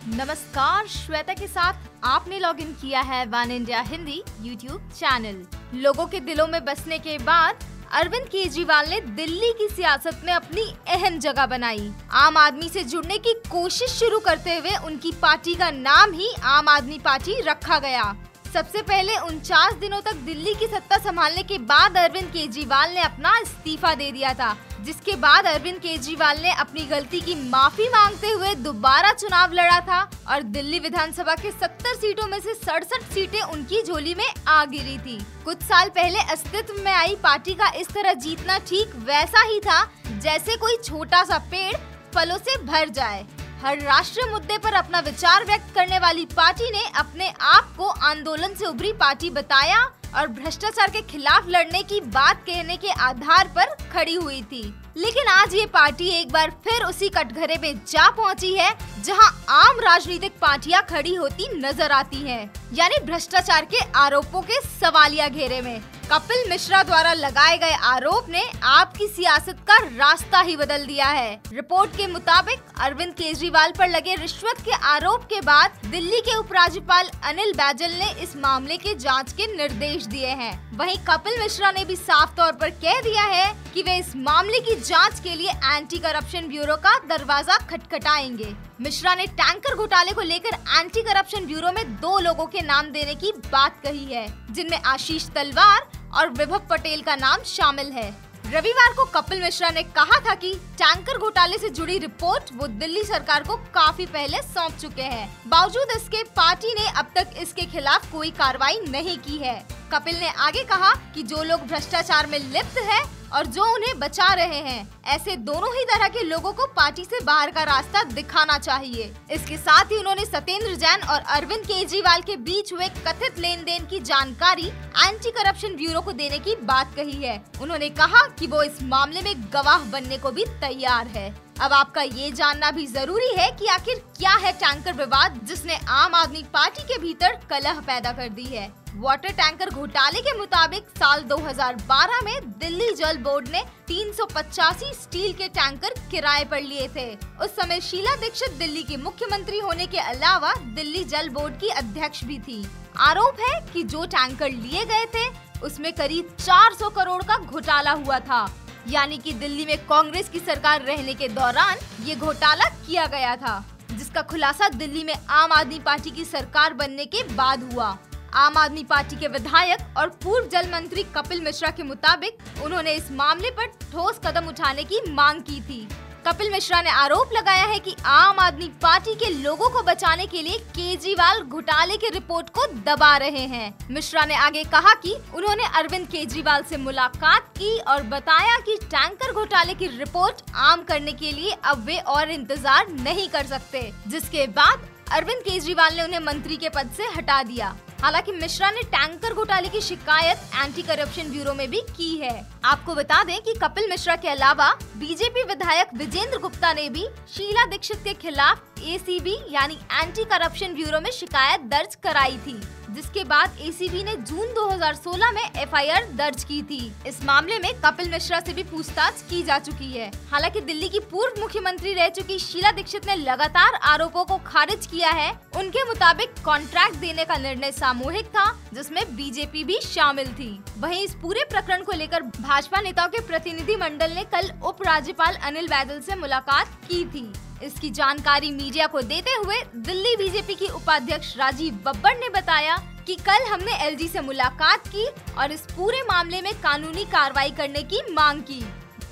नमस्कार, श्वेता के साथ आपने लॉगिन किया है one India Hindi YouTube channel. लोगों के दिलों में बसने के बाद अरविंद केजरीवाल ने दिल्ली की सियासत में अपनी अहम जगह बनाई। आम आदमी से जुड़ने की कोशिश शुरू करते हुए उनकी पार्टी का नाम ही आम आदमी पार्टी रखा गया। सबसे पहले 49 दिनों तक दिल्ली की सत्ता संभालने के बाद अरविंद केजरीवाल ने अपना इस्तीफा दे दिया था, जिसके बाद अरविंद केजरीवाल ने अपनी गलती की माफी मांगते हुए दोबारा चुनाव लड़ा था और दिल्ली विधानसभा के 70 सीटों में से 67 सीटें उनकी झोली में आ गिरी थी। कुछ साल पहले अस्तित्व में आई पार्टी का इस तरह जीतना ठीक वैसा ही था जैसे कोई छोटा सा पेड़ फलों से भर जाए। हर राष्ट्रीय मुद्दे पर अपना विचार व्यक्त करने वाली पार्टी ने अपने आप को आंदोलन से उभरी पार्टी बताया और भ्रष्टाचार के खिलाफ लड़ने की बात कहने के आधार पर खड़ी हुई थी। लेकिन आज ये पार्टी एक बार फिर उसी कटघरे में जा पहुंची है जहां आम राजनीतिक पार्टियां खड़ी होती नजर आती हैं, यानी भ्रष्टाचार के आरोपों के सवालिया घेरे में। कपिल मिश्रा द्वारा लगाए गए आरोप ने आपकी सियासत का रास्ता ही बदल दिया है। रिपोर्ट के मुताबिक अरविंद केजरीवाल पर लगे रिश्वत के आरोप के बाद दिल्ली के उपराज्यपाल अनिल बैजल ने इस मामले के जांच के निर्देश दिए हैं। वहीं कपिल मिश्रा ने भी साफ तौर पर कह दिया है कि वे इस मामले की जांच के लिए एंटी करप्शन ब्यूरो का दरवाजा खटखटाएंगे। मिश्रा ने टैंकर घोटाले को लेकर एंटी करप्शन ब्यूरो में 2 लोगों के नाम देने की बात कही है, जिनमें आशीष तलवार और विभव पटेल का नाम शामिल है। रविवार को कपिल मिश्रा ने कहा था कि टैंकर घोटाले से जुड़ी रिपोर्ट वो दिल्ली सरकार को काफी पहले सौंप चुके हैं। बावजूद इसके पार्टी ने अब तक इसके खिलाफ कोई कार्रवाई नहीं की है। कपिल ने आगे कहा कि जो लोग भ्रष्टाचार में लिप्त हैं और जो उन्हें बचा रहे हैं, ऐसे दोनों ही तरह के लोगों को पार्टी से बाहर का रास्ता दिखाना चाहिए। इसके साथ ही उन्होंने सत्येंद्र जैन और अरविंद केजरीवाल के बीच हुए कथित लेन देन की जानकारी एंटी करप्शन ब्यूरो को देने की बात कही है। उन्होंने कहा कि वो इस मामले में गवाह बनने को भी तैयार है। अब आपका ये जानना भी जरूरी है कि आखिर क्या है टैंकर विवाद जिसने आम आदमी पार्टी के भीतर कलह पैदा कर दी है। वाटर टैंकर घोटाले के मुताबिक साल 2012 में दिल्ली जल बोर्ड ने 385 स्टील के टैंकर किराए पर लिए थे। उस समय शीला दीक्षित दिल्ली की मुख्यमंत्री होने के अलावा दिल्ली जल बोर्ड की अध्यक्ष भी थी। आरोप है कि जो टैंकर लिए गए थे उसमें करीब 400 करोड़ का घोटाला हुआ था, यानी कि दिल्ली में कांग्रेस की सरकार रहने के दौरान ये घोटाला किया गया था, जिसका खुलासा दिल्ली में आम आदमी पार्टी की सरकार बनने के बाद हुआ। आम आदमी पार्टी के विधायक और पूर्व जल मंत्री कपिल मिश्रा के मुताबिक उन्होंने इस मामले पर ठोस कदम उठाने की मांग की थी। कपिल मिश्रा ने आरोप लगाया है कि आम आदमी पार्टी के लोगों को बचाने के लिए केजरीवाल घोटाले की रिपोर्ट को दबा रहे हैं। मिश्रा ने आगे कहा कि उन्होंने अरविंद केजरीवाल से मुलाकात की और बताया कि टैंकर घोटाले की रिपोर्ट आम करने के लिए अब वे और इंतजार नहीं कर सकते, जिसके बाद अरविंद केजरीवाल ने उन्हें मंत्री के पद से हटा दिया। हालांकि मिश्रा ने टैंकर घोटाले की शिकायत एंटी करप्शन ब्यूरो में भी की है। आपको बता दें कि कपिल मिश्रा के अलावा बीजेपी विधायक विजेंद्र गुप्ता ने भी शीला दीक्षित के खिलाफ एसीबी यानी एंटी करप्शन ब्यूरो में शिकायत दर्ज कराई थी, जिसके बाद एसीबी ने जून 2016 में एफआईआर दर्ज की थी। इस मामले में कपिल मिश्रा से भी पूछताछ की जा चुकी है। हालांकि दिल्ली की पूर्व मुख्यमंत्री रह चुकी शीला दीक्षित ने लगातार आरोपों को खारिज किया है। उनके मुताबिक कॉन्ट्रैक्ट देने का निर्णय सामूहिक था, जिसमें बीजेपी भी शामिल थी। वहीं इस पूरे प्रकरण को लेकर भाजपा नेताओं के प्रतिनिधि मंडल ने कल उपराज्यपाल अनिल बैजल से मुलाकात की थी। इसकी जानकारी मीडिया को देते हुए दिल्ली बीजेपी की उपाध्यक्ष राजीव बब्बर ने बताया कि कल हमने एलजी से मुलाकात की और इस पूरे मामले में कानूनी कार्रवाई करने की मांग की।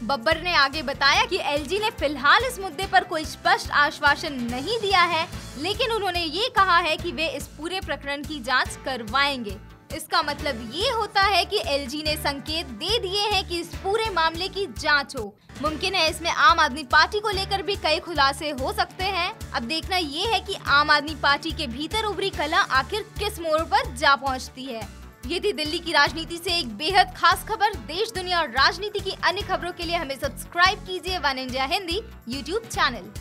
बब्बर ने आगे बताया कि एलजी ने फिलहाल इस मुद्दे पर कोई स्पष्ट आश्वासन नहीं दिया है, लेकिन उन्होंने ये कहा है कि वे इस पूरे प्रकरण की जांच करवाएंगे। इसका मतलब ये होता है कि एलजी ने संकेत दे दिए हैं कि इस पूरे मामले की जांच हो। मुमकिन है इसमें आम आदमी पार्टी को लेकर भी कई खुलासे हो सकते हैं। अब देखना ये है कि आम आदमी पार्टी के भीतर उभरी कला आखिर किस मोड़ पर जा पहुंचती है। ये थी दिल्ली की राजनीति से एक बेहद खास खबर। देश, दुनिया और राजनीति की अन्य खबरों के लिए हमें सब्सक्राइब कीजिए one India Hindi YouTube channel.